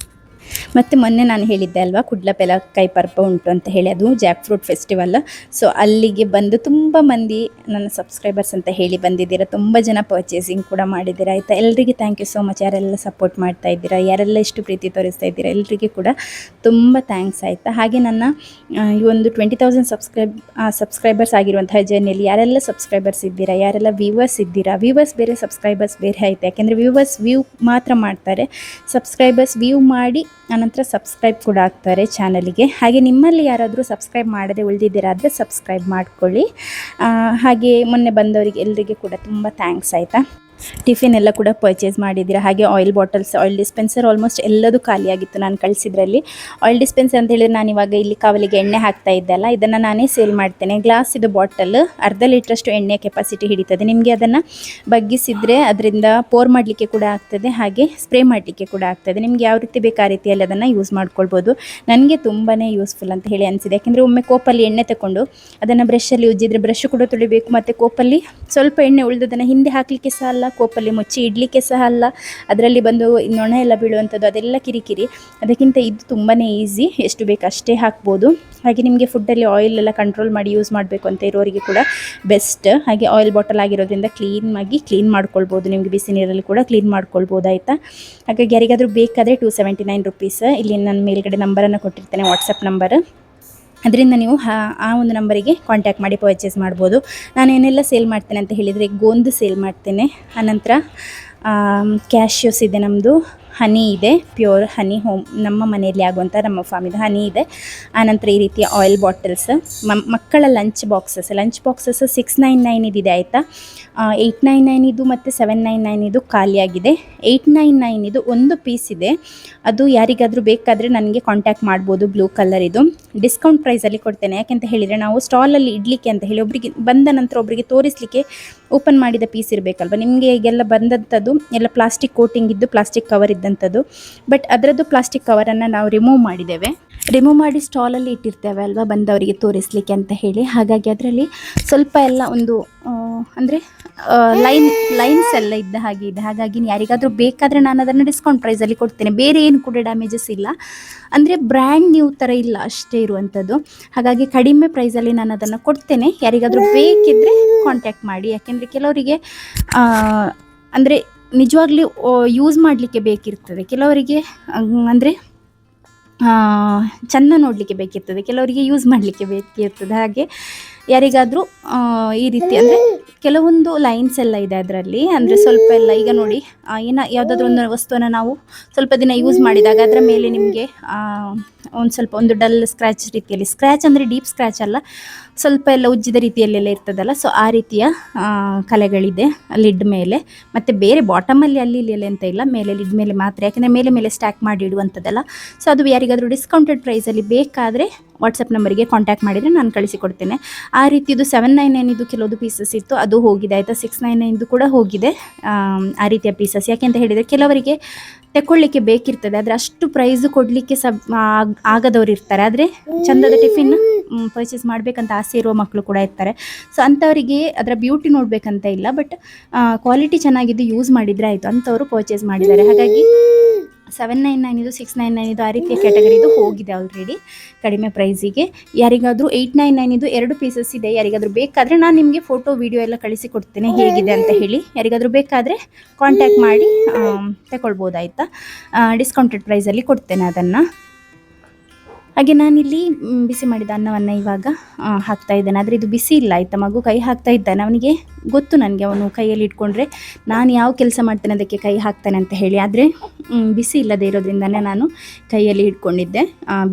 ಮತ್ತು ಮೊನ್ನೆ ನಾನು ಹೇಳಿದ್ದೆ ಅಲ್ವಾ ಕುಡ್ಲಪೆಲಕಾಯಿ ಪರ್ಪ ಉಂಟು ಅಂತ ಹೇಳಿ, ಅದು ಜಾಕ್ ಫ್ರೂಟ್ ಫೆಸ್ಟಿವಲ್. ಸೊ ಅಲ್ಲಿಗೆ ಬಂದು ತುಂಬ ಮಂದಿ ನನ್ನ ಸಬ್ಸ್ಕ್ರೈಬರ್ಸ್ ಅಂತ ಹೇಳಿ ಬಂದಿದ್ದೀರಾ. ತುಂಬ ಜನ ಪರ್ಚೇಸಿಂಗ್ ಕೂಡ ಮಾಡಿದ್ದೀರಾ ಆಯಿತಾ. ಎಲ್ಲರಿಗೆ ಥ್ಯಾಂಕ್ ಯು ಸೋ ಮಚ್. ಯಾರೆಲ್ಲ ಸಪೋರ್ಟ್ ಮಾಡ್ತಾ ಇದ್ದೀರಾ, ಯಾರೆಲ್ಲ ಇಷ್ಟು ಪ್ರೀತಿ ತೋರಿಸ್ತಾ ಇದ್ದೀರಾ, ಎಲ್ಲರಿಗೆ ಕೂಡ ತುಂಬ ಥ್ಯಾಂಕ್ಸ್ ಆಯಿತಾ. ಹಾಗೆ ನನ್ನ ಈ ಒಂದು 20,000 ಸಬ್ಸ್ಕ್ರೈಬರ್ಸ್ ಆಗಿರುವಂತಹ ಜರ್ನಿಯಲ್ಲಿ ಯಾರೆಲ್ಲ ಸಬ್ಸ್ಕ್ರೈಬರ್ಸ್ ಇದ್ದೀರಾ, ಯಾರೆಲ್ಲ ವ್ಯೂವರ್ಸ್ ಇದ್ದೀರಾ, ವ್ಯೂವರ್ಸ್ ಬೇರೆ ಸಬ್ಸ್ಕ್ರೈಬರ್ಸ್ ಬೇರೆ ಆಯಿತು. ಯಾಕೆಂದರೆ ವ್ಯೂವರ್ಸ್ ವ್ಯೂ ಮಾತ್ರ ಮಾಡ್ತಾರೆ, ಸಬ್ಸ್ಕ್ರೈಬರ್ಸ್ ವ್ಯೂ ಮಾಡಿ ಆನಂತರ ಸಬ್ಸ್ಕ್ರೈಬ್ ಕೂಡ ಆಗ್ತಾರೆ ಚಾನಲಿಗೆ. ಹಾಗೆ ನಿಮ್ಮಲ್ಲಿ ಯಾರಾದರೂ ಸಬ್ಸ್ಕ್ರೈಬ್ ಮಾಡದೆ ಉಳಿದಿದ್ದೀರಾದರೆ ಸಬ್ಸ್ಕ್ರೈಬ್ ಮಾಡ್ಕೊಳ್ಳಿ. ಹಾಗೆ ಮೊನ್ನೆ ಬಂದವರಿಗೆ ಎಲ್ಲರಿಗೆ ಕೂಡ ತುಂಬ ಥ್ಯಾಂಕ್ಸ್ ಆಯಿತಾ. ಟಿಫಿನ್ ಎಲ್ಲ ಕೂಡ ಪರ್ಚೇಸ್ ಮಾಡಿದ್ದೀರಾ. ಹಾಗೆ oil bottles, oil dispenser almost ಎಲ್ಲದೂ ಖಾಲಿಯಾಗಿತ್ತು ನಾನು ಕಳಿಸಿದ್ರಲ್ಲಿ. ಆಯಿಲ್ ಡಿಸ್ಪೆನ್ಸರ್ ಅಂತ ಹೇಳಿದ್ರೆ ನಾನು ಇವಾಗ ಇಲ್ಲಿ ಕಾವಲಿಗೆ ಎಣ್ಣೆ ಹಾಕ್ತಾ ಇದ್ದಲ್ಲ, ಇದನ್ನು ನಾನೇ ಸೇಲ್ ಮಾಡ್ತೇನೆ. ಗ್ಲಾಸ್ ಇದು ಬಾಟಲ್, ಅರ್ಧ ಲೀಟ್ರಷ್ಟು ಎಣ್ಣೆ ಕೆಪಾಸಿಟಿ ಹಿಡಿತದೆ. ನಿಮಗೆ ಅದನ್ನು ಬಗ್ಗಿಸಿದರೆ ಅದರಿಂದ ಪೋರ್ ಮಾಡಲಿಕ್ಕೆ ಕೂಡ ಆಗ್ತದೆ, ಹಾಗೆ ಸ್ಪ್ರೇ ಮಾಡಲಿಕ್ಕೆ ಕೂಡ ಆಗ್ತದೆ. ನಿಮ್ಗೆ ಯಾವ ರೀತಿ ಬೇಕು ಆ ರೀತಿಯಲ್ಲಿ ಅದನ್ನು ಯೂಸ್ ಮಾಡ್ಕೊಳ್ಬೋದು. ನನಗೆ ತುಂಬಾ ಯೂಸ್ಫುಲ್ ಅಂತ ಹೇಳಿ ಅನಿಸಿದೆ. ಯಾಕೆಂದರೆ ಒಮ್ಮೆ ಕೋಪಲ್ಲಿ ಎಣ್ಣೆ ತಗೊಂಡು ಅದನ್ನು ಬ್ರಷಲ್ಲಿ ಉಜ್ಜಿದ್ರೆ ಬ್ರಷ್ ಕೂಡ ತುಳಿಬೇಕು, ಮತ್ತು ಕೋಪಲ್ಲಿ ಸ್ವಲ್ಪ ಎಣ್ಣೆ ಉಳಿದದನ್ನು ಹಿಂದೆ ಹಾಕಲಿಕ್ಕೆ ಸಹ ಅಲ್ಲ, ಕೋಪಲ್ಲಿ ಮುಚ್ಚಿ ಇಡಲಿಕ್ಕೆ ಸಹ ಅಲ್ಲ, ಅದರಲ್ಲಿ ಬಂದು ನೊಣ ಎಲ್ಲ ಬೀಳುವಂಥದ್ದು ಅದೆಲ್ಲ ಕಿರಿಕಿರಿ. ಅದಕ್ಕಿಂತ ಇದು ತುಂಬಾ ಈಸಿ, ಎಷ್ಟು ಬೇಕು ಅಷ್ಟೇ ಹಾಕ್ಬೋದು. ಹಾಗೆ ನಿಮಗೆ ಫುಡ್ಡಲ್ಲಿ ಆಯಿಲ್ ಎಲ್ಲ ಕಂಟ್ರೋಲ್ ಮಾಡಿ ಯೂಸ್ ಮಾಡಬೇಕು ಅಂತ ಇರೋರಿಗೆ ಕೂಡ ಬೆಸ್ಟ್. ಹಾಗೆ ಆಯಿಲ್ ಬಾಟಲ್ ಆಗಿರೋದ್ರಿಂದ ಕ್ಲೀನ್ ಮಾಡ್ಕೊಳ್ಬೋದು, ನಿಮಗೆ ಬಿಸಿ ನೀರಲ್ಲಿ ಕೂಡ ಕ್ಲೀನ್ ಮಾಡ್ಕೊಳ್ಬೋದು ಆಯಿತಾ. ಹಾಗಾಗಿ ಯಾರಿಗಾದರೂ ಬೇಕಾದರೆ 279 ರುಪೀಸ್. ಇಲ್ಲಿ ನಾನು ಮೇಲ್ಗಡೆ ನಂಬರನ್ನು ಕೊಟ್ಟಿರ್ತೇನೆ, ವಾಟ್ಸಪ್ ನಂಬರ್. ಅದರಿಂದ ನೀವು ಆ ಒಂದು ನಂಬರಿಗೆ ಕಾಂಟ್ಯಾಕ್ಟ್ ಮಾಡಿ ಪರ್ಚೇಸ್ ಮಾಡ್ಬೋದು. ನಾನು ಏನೆಲ್ಲ ಸೇಲ್ ಮಾಡ್ತೇನೆ ಅಂತ ಹೇಳಿದರೆ, ಗೋಂದು ಸೇಲ್ ಮಾಡ್ತೇನೆ, ಆನಂತರ ಕ್ಯಾಶ್ಯೂಸ್ ಇದೆ, ನಮ್ಮದು ಹನಿ ಇದೆ, ಪ್ಯೂರ್ ಹನಿ, ಹೋಮ್ ನಮ್ಮ ಮನೆಯಲ್ಲಿ ಆಗುವಂಥ ನಮ್ಮ ಫಾರ್ಮಿದ ಹನಿ ಇದೆ. ಆನಂತರ ಈ ರೀತಿಯ ಆಯಿಲ್ ಬಾಟಲ್ಸ್, ಮಕ್ಕಳ ಲಂಚ್ ಬಾಕ್ಸಸ್ 699 ಇದಿದೆ ಆಯಿತಾ. 899 ಇದು ಮತ್ತು 799 ಇದು ಖಾಲಿಯಾಗಿದೆ. 899 ಇದು ಒಂದು ಪೀಸ್ ಇದೆ, ಅದು ಯಾರಿಗಾದರೂ ಬೇಕಾದರೆ ನನಗೆ ಕಾಂಟ್ಯಾಕ್ಟ್ ಮಾಡ್ಬೋದು. ಬ್ಲೂ ಕಲರ್ ಇದು ಡಿಸ್ಕೌಂಟ್ ಪ್ರೈಸಲ್ಲಿ ಕೊಡ್ತೇನೆ. ಯಾಕೆಂತ ಹೇಳಿದರೆ ನಾವು ಸ್ಟಾಲಲ್ಲಿ ಇಡಲಿಕ್ಕೆ ಅಂತ ಹೇಳಿ ಒಬ್ಬರಿಗೆ ಬಂದ ನಂತರ ಒಬ್ಬರಿಗೆ ತೋರಿಸಲಿಕ್ಕೆ ಓಪನ್ ಮಾಡಿದ ಪೀಸ್ ಇರಬೇಕಲ್ವ. ನಿಮಗೆ ಈಗೆಲ್ಲ ಬಂದಂಥದ್ದು ಎಲ್ಲ ಪ್ಲಾಸ್ಟಿಕ್ ಕೋಟಿಂಗ್ ಇದ್ದು, ಪ್ಲಾಸ್ಟಿಕ್ ಕವರ್ ಇದ್ದಂಥದ್ದು. ಬಟ್ ಅದರದ್ದು ಪ್ಲಾಸ್ಟಿಕ್ ಕವರನ್ನು ನಾವು ರಿಮೂವ್ ಮಾಡಿ ಸ್ಟಾಲಲ್ಲಿ ಇಟ್ಟಿರ್ತೇವೆ ಅಲ್ವಾ, ಬಂದವರಿಗೆ ತೋರಿಸಲಿಕ್ಕೆ ಅಂತ ಹೇಳಿ. ಹಾಗಾಗಿ ಅದರಲ್ಲಿ ಸ್ವಲ್ಪ ಎಲ್ಲ ಒಂದು ಅಂದರೆ ಲೈನ್ಸ್ ಎಲ್ಲ ಇದ್ದ ಹಾಗೆ ಇದೆ. ಹಾಗಾಗಿ ಯಾರಿಗಾದರೂ ಬೇಕಾದರೆ ನಾನು ಅದನ್ನು ಡಿಸ್ಕೌಂಟ್ ಪ್ರೈಸಲ್ಲಿ ಕೊಡ್ತೇನೆ. ಬೇರೆ ಏನು ಕೂಡ ಡ್ಯಾಮೇಜಸ್ ಇಲ್ಲ, ಅಂದರೆ ಬ್ರ್ಯಾಂಡ್ ನ್ಯೂ ಥರ ಇಲ್ಲ, ಅಷ್ಟೇ ಇರುವಂಥದ್ದು. ಹಾಗಾಗಿ ಕಡಿಮೆ ಪ್ರೈಸಲ್ಲಿ ನಾನು ಅದನ್ನು ಕೊಡ್ತೇನೆ. ಯಾರಿಗಾದರೂ ಬೇಕಿದ್ದರೆ ಕಾಂಟ್ಯಾಕ್ಟ್ ಮಾಡಿ. ಯಾಕೆಂದರೆ ಕೆಲವರಿಗೆ ಅಂದರೆ ನಿಜವಾಗ್ಲೂ ಯೂಸ್ ಮಾಡಲಿಕ್ಕೆ ಬೇಕಿರ್ತದೆ, ಕೆಲವರಿಗೆ ಅಂದರೆ ಚೆಂದ ನೋಡಲಿಕ್ಕೆ ಬೇಕಿರ್ತದೆ, ಕೆಲವರಿಗೆ ಯೂಸ್ ಮಾಡಲಿಕ್ಕೆ ಬೇಕಿರ್ತದೆ. ಹಾಗೆ ಯಾರಿಗಾದರೂ ಈ ರೀತಿ ಅಂದರೆ ಕೆಲವೊಂದು ಲೈನ್ಸ್ ಎಲ್ಲ ಇದೆ ಅದರಲ್ಲಿ, ಅಂದರೆ ಸ್ವಲ್ಪ ಎಲ್ಲ ಈಗ ನೋಡಿ, ಯಾವುದಾದ್ರೂ ಒಂದು ವಸ್ತುವನ್ನು ನಾವು ಸ್ವಲ್ಪ ದಿನ ಯೂಸ್ ಮಾಡಿದಾಗ ಅದರ ಮೇಲೆ ನಿಮಗೆ ಒಂದು ಡಲ್ ಸ್ಕ್ರ್ಯಾಚ್ ರೀತಿಯಲ್ಲಿ, ಸ್ಕ್ರ್ಯಾಚ್ ಅಂದರೆ ಡೀಪ್ ಸ್ಕ್ರ್ಯಾಚ್ ಅಲ್ಲ, ಸ್ವಲ್ಪ ಎಲ್ಲ ಉಜ್ಜಿದ ರೀತಿಯಲ್ಲೆಲ್ಲ ಇರ್ತದಲ್ಲ, ಸೊ ಆ ರೀತಿಯ ಕಲೆಗಳಿದೆ ಲಿಡ್ ಮೇಲೆ. ಮತ್ತು ಬೇರೆ ಬಾಟಮಲ್ಲಿ ಅಲ್ಲಿ ಇಲ್ಲಿ ಅಂತ ಇಲ್ಲ, ಮೇಲೆ ಲಿಡ್ ಮೇಲೆ ಮಾತ್ರ, ಯಾಕೆಂದರೆ ಮೇಲೆ ಸ್ಟ್ಯಾಕ್ ಮಾಡಿ ಇಡುವಂಥದ್ದಲ್ಲ. ಸೊ ಅದು ಯಾರಿಗಾದರೂ ಡಿಸ್ಕೌಂಟೆಡ್ ಪ್ರೈಸಲ್ಲಿ ಬೇಕಾದರೆ ವಾಟ್ಸಪ್ ನಂಬರಿಗೆ ಕಾಂಟ್ಯಾಕ್ಟ್ ಮಾಡಿದರೆ ನಾನು ಕಳಿಸಿಕೊಡ್ತೇನೆ. ಆ ರೀತಿದು 799 ಇದು ಕೆಲವೊಂದು ಪೀಸಸ್ ಇತ್ತು, ಅದು ಹೋಗಿದೆ ಆಯಿತಾ. 699 ಕೂಡ ಹೋಗಿದೆ ಆ ರೀತಿಯ ಪೀಸಸ್. ಯಾಕೆಂತ ಹೇಳಿದರೆ ಕೆಲವರಿಗೆ ತಗೊಳ್ಳಿಕ್ಕೆ ಬೇಕಿರ್ತದೆ, ಆದರೆ ಅಷ್ಟು ಪ್ರೈಸ್ ಕೊಡಲಿಕ್ಕೆ ಆಗದವರು ಇರ್ತಾರೆ. ಆದರೆ ಚಂದದ ಟಿಫಿನ್ ಪರ್ಚೇಸ್ ಮಾಡಬೇಕಂತ ಆಸೆ ಇರುವ ಮಕ್ಕಳು ಕೂಡ ಇರ್ತಾರೆ. ಸೊ ಅಂಥವರಿಗೆ ಅದರ ಬ್ಯೂಟಿ ನೋಡಬೇಕಂತ ಇಲ್ಲ, ಬಟ್ ಕ್ವಾಲಿಟಿ ಚೆನ್ನಾಗಿದ್ದು ಯೂಸ್ ಮಾಡಿದರೆ ಆಯಿತು, ಅಂಥವರು ಪರ್ಚೇಸ್ ಮಾಡಿದ್ದಾರೆ. ಹಾಗಾಗಿ 799 ಇದು 699 ಇದು ಆ ರೀತಿಯ ಕ್ಯಾಟಗರಿದು ಹೋಗಿದೆ ಆಲ್ರೆಡಿ ಕಡಿಮೆ ಪ್ರೈಸಿಗೆ. ಯಾರಿಗಾದರೂ 899 ಇದು 2 ಪೀಸಸ್ ಇದೆ, ಯಾರಿಗಾದರೂ ಬೇಕಾದರೆ ನಾನು ನಿಮಗೆ ಫೋಟೋ ವಿಡಿಯೋ ಎಲ್ಲ ಕಳಿಸಿ ಕೊಡ್ತೇನೆ ಹೇಗಿದೆ ಅಂತ ಹೇಳಿ. ಯಾರಿಗಾದರೂ ಬೇಕಾದರೆ ಕಾಂಟ್ಯಾಕ್ಟ್ ಮಾಡಿ ತಗೊಳ್ಬೋದಾಯ್ತಾ. ಡಿಸ್ಕೌಂಟೆಡ್ ಪ್ರೈಸಲ್ಲಿ ಕೊಡ್ತೇನೆ ಅದನ್ನು. ಹಾಗೆ ನಾನಿಲ್ಲಿ ಬಿಸಿ ಮಾಡಿದ ಅನ್ನವನ್ನು ಇವಾಗ ಹಾಕ್ತಾ ಇದ್ದೇನೆ. ಆದರೆ ಇದು ಬಿಸಿ ಇಲ್ಲ ಆಯಿತಾ. ಮಗು ಕೈ ಹಾಕ್ತಾ ಇದ್ದಾನೆ, ಅವನಿಗೆ ಗೊತ್ತು ನನಗೆ ಅವನು ಕೈಯಲ್ಲಿ ಇಟ್ಕೊಂಡ್ರೆ ನಾನು ಯಾವ ಕೆಲಸ ಮಾಡ್ತೇನೆ ಅದಕ್ಕೆ ಕೈ ಹಾಕ್ತಾನೆ ಅಂತ ಹೇಳಿ. ಆದರೆ ಬಿಸಿ ಇಲ್ಲದೆ ಇರೋದ್ರಿಂದನೇ ನಾನು ಕೈಯಲ್ಲಿ ಇಟ್ಕೊಂಡಿದ್ದೆ,